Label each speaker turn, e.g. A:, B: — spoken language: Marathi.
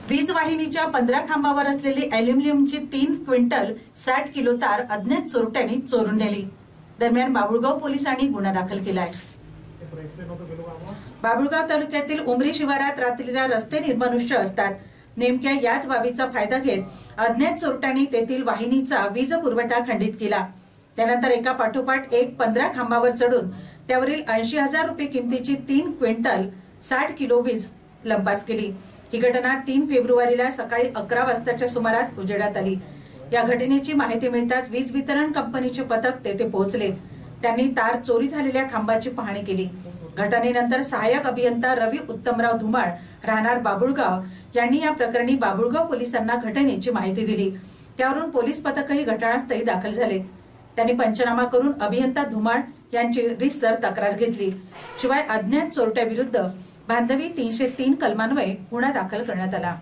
A: वीज वाहिनीच्या 15 खांबावर असलेली अॅल्युमिनियमची 3 क्विंटल 60 किलो तार अज्ञात चोरट्यांनी चोरून नेली। दरम्यान बाबुळगाव पोलिसांनी गुन्हा दाखल केलाय। बाबुळगाव तालुक्यातील उमरी शिवारात रात्रीला रस्ते निर्मनुष्य असतात। नेमक्या याच बाबीचा फायदा घेत अज्ञात चोरट्यांनी तेथील वाहिनीचा वीज पुरवठा खंडित केला। त्यानंतर एका पाठोपाठ एक 15 खांबावर चढून त्यावरील 80,000 रुपये किमतीची 3 क्विंटल 60 किलो वीज लंपास केली। ही घटना 3 फेब्रुवारीला सकाळी 11 वाजताच्या सुमारास उजेडात आली। या घटनेची माहिती मिळताच वीज वितरण कंपनीचे पथक तेथे पोहोचले। त्यांनी तार चोरी झालेल्या खांबाची पाहणी केली। घटनेनंतर सहाय्यक अभियंता रवी उत्तमराव धुमाळ राहणार बाबुळगाव यांनी या प्रकरणी बाबुळगाव पोलिसांना घटनेची माहिती दिली। त्यावरून पोलीस पथकही घटनास्थळी दाखल झाले। त्यांनी पंचनामा करून अभियंता धुमाळ यांची रितसर तक्रार घेतली। शिवाय अज्ञात चोरट्याविरुद्ध बांधवी 303 कलमान्वये गुन्हा दाखल करण्यात आला।